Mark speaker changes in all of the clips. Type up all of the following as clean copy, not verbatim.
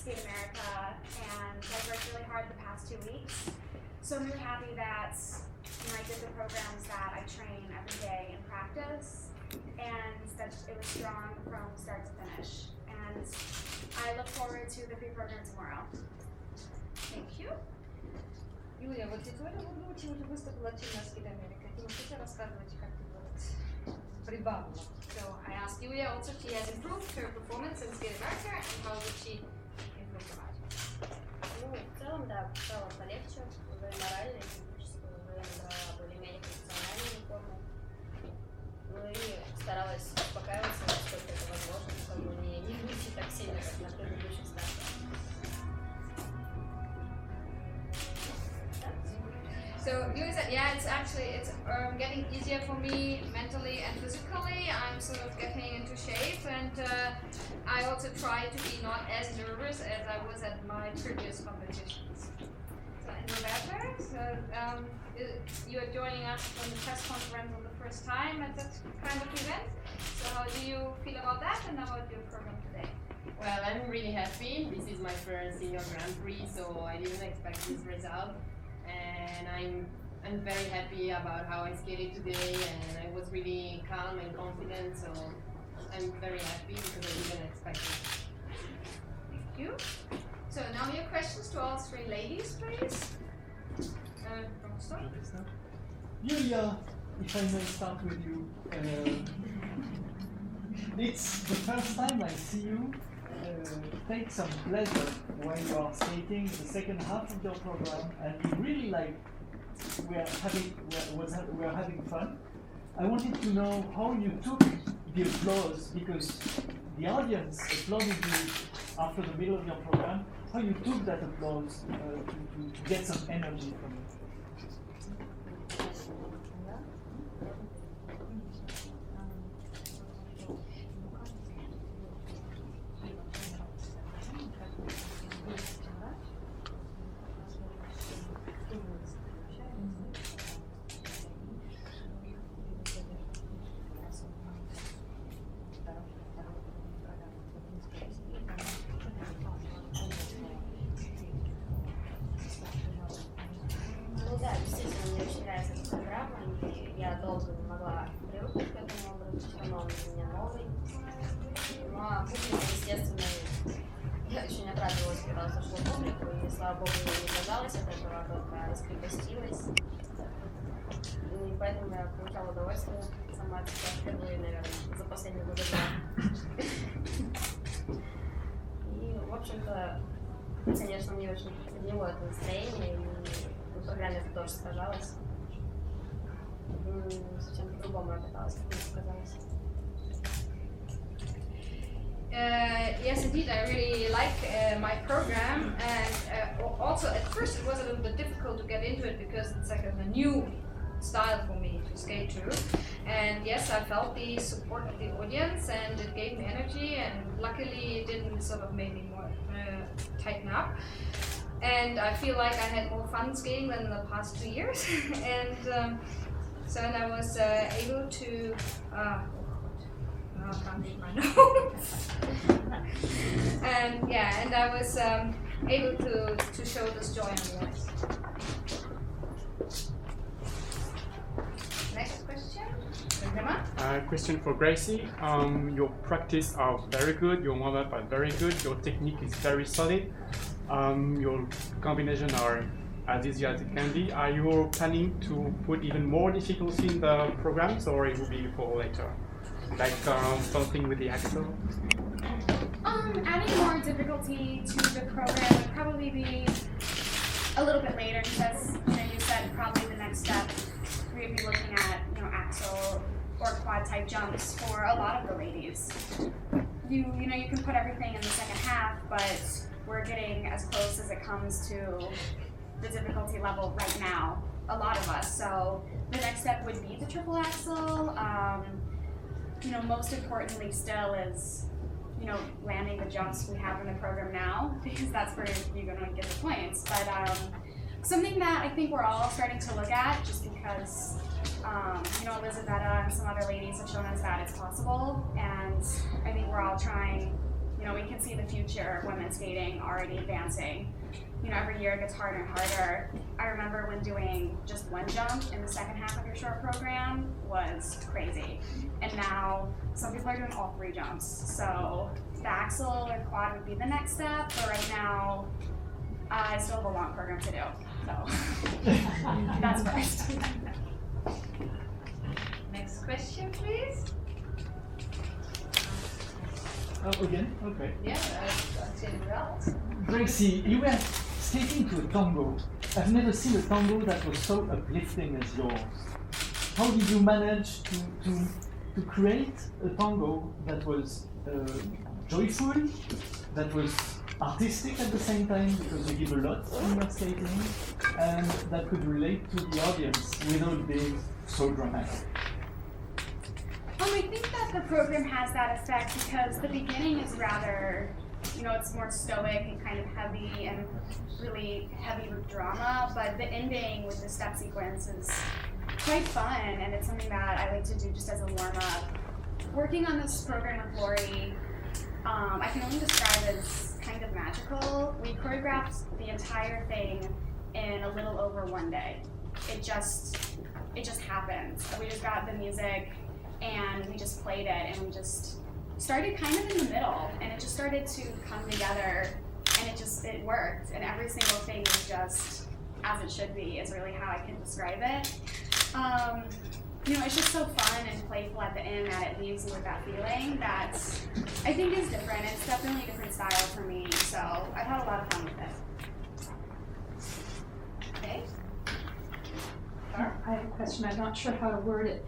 Speaker 1: Skate America, and I've worked really hard the past 2 weeks. So I'm really happy that I did the programs that I train every day in practice, and that it was strong from start to finish. And I look forward to the free program tomorrow.
Speaker 2: Thank you. Юлия, вот Виктория очень выступила активно в Skate America. Ты можешь рассказывать, как ты прибавила? So I asked Yulia also if she has improved her performance in Skate America and how would she improve the match?
Speaker 3: Ну, в целом, да, стало полегче, уже морально, физически, уже набрала более-менее профессиональную форму. Ну и старалась успокаиваться, насколько это возможно, чтобы не выйти так сильно, как на предыдущих стартах.
Speaker 2: So Yulia said, yeah, it's getting easier for me mentally and physically. I'm sort of getting into shape, and I also try to be not as nervous as I was at my previous competitions. So, and Roberta, you're joining us on the press conference on the first time at that kind of event. So how do you feel about that and about your program today?
Speaker 4: Well, I'm really happy. This is my first senior Grand Prix, so I didn't expect this result. And I'm very happy about how I skated today, and I was really calm and confident, so I'm very happy because I didn't expect it.
Speaker 2: Thank you. So now your questions to all three ladies, please.
Speaker 5: Yulia, if I may start with you. It's the first time I see you take some pleasure when you are skating the second half of your program, and you really we are having fun. I wanted to know how you took the applause, because the audience applauded you after the middle of your program. How you took that applause to get some energy from it.
Speaker 3: Ну да, действительно, мне очень нравится эта программа, и я долго не могла привыкнуть к этому образу, все равно он для меня новый. Ну а публика, естественно, я очень обрадовалась, когда услышала публику, и слава богу, я не казалась от этого, только раскрепостилась. И поэтому я получала удовольствие сама от себя впервые, наверное, за последние года два. И, в общем-то, конечно, мне очень подняло это настроение, и в программе это тоже сказалось. Совсем по-другому я пыталась, как мне показалось.
Speaker 2: Yes, indeed, I really like my program, and also at first it was a little bit difficult to get into it because it's like a new style for me to skate to. And yes, I felt the support of the audience, and it gave me energy, and luckily it didn't sort of make me more tighten up. And I feel like I had more fun skating than in the past 2 years. And so I was able to I can't read my notes. And yeah, and I was able to show this joy on the ice. Next question.
Speaker 6: Question for Gracie. Your practice are very good, your warm-up are very good, your technique is very solid. Your combination are as easy as it can be. Are you planning to put even more difficulty in the programs, or it will be for later? Like something with the axle?
Speaker 1: Adding more difficulty to the program would probably be a little bit later, because you said probably the next step we'd be looking at axle or quad type jumps for a lot of the ladies. You can put everything in the second half, but we're getting as close as it comes to the difficulty level right now, a lot of us. So the next step would be the triple axle. Most importantly still is, landing the jumps we have in the program now, because that's where you're going to get the points. But something that I think we're all starting to look at, just because, Elizabetta and some other ladies have shown us that it's possible, and I think we're all trying we can see the future of women's skating already advancing. Every year it gets harder and harder. I remember when doing just one jump in the second half of your short program was crazy. And now some people are doing all 3 jumps. So the axel or quad would be the next step, but right now I still have a long program to do. So that's first.
Speaker 2: Next question, please.
Speaker 5: Oh, again? Okay.
Speaker 2: Yeah, I'd say the else.
Speaker 5: Gracie, you were skating to a tango. I've never seen a tango that was so uplifting as yours. How did you manage to create a tango that was joyful, that was artistic at the same time, because you give a lot in your skating, and that could relate to the audience without being so dramatic?
Speaker 1: I think that the program has that effect because the beginning is rather, it's more stoic and kind of heavy and really heavy with drama, but the ending with the step sequence is quite fun, and it's something that I like to do just as a warm-up. Working on this program with Lori, I can only describe as kind of magical. We choreographed the entire thing in a little over 1 day. It just happened. We just got the music and we just played it, and we just started kind of in the middle, and it just started to come together, and it worked, and every single thing was just as it should be is really how I can describe it. It's just so fun and playful at the end that it leaves you with that feeling that I think is different. It's definitely a different style for me, so I've had a lot of fun with it.
Speaker 2: Okay.
Speaker 7: I have a question. I'm not sure how to word it.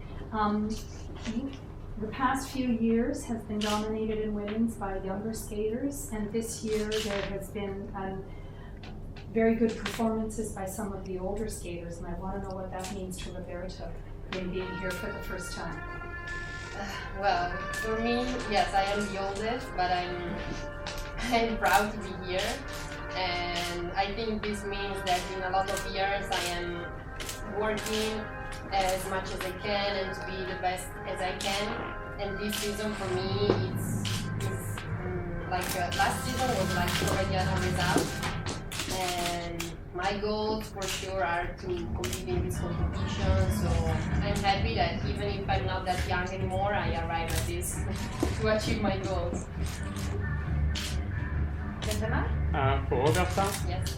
Speaker 7: The past few years has been dominated in women's by younger skaters, and this year there has been very good performances by some of the older skaters, and I want to know what that means to Roberta in being here for the first time.
Speaker 4: Well, for me, yes, I am the oldest, but I'm proud to be here, and I think this means that in a lot of years I am working as much as I can and to be the best as I can. And this season for me is like last season was like already a result. And my goals for sure are to compete in this competition. So I'm happy that even if I'm not that young anymore, I arrive at this to achieve my goals.
Speaker 6: For Roberta,
Speaker 4: Yes.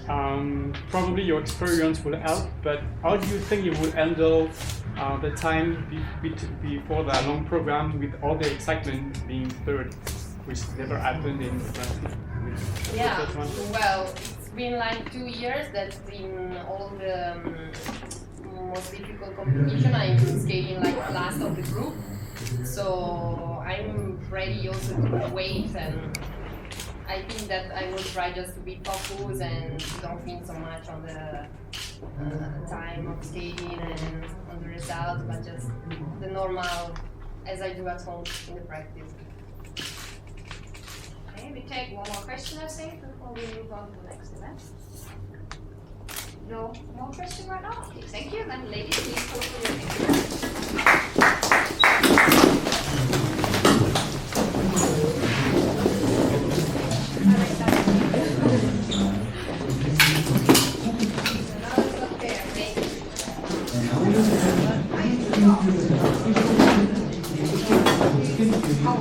Speaker 6: probably your experience will help, but how do you think you will handle the time before the long program with all the excitement being third, which never happened in the
Speaker 4: Yeah,
Speaker 6: first one?
Speaker 4: well, it's been like 2 years that in all the most difficult competition I've been skating like last of the group. So I'm ready also to wait, and I think that I will try just to be focused and don't think so much on the time of skating and on the results, but just the normal as I do at home in the practice.
Speaker 2: Okay, we take one more question, I think, before we move on to the next event. No more question right now? Okay, thank you. Then, ladies, please go for your picture.
Speaker 8: How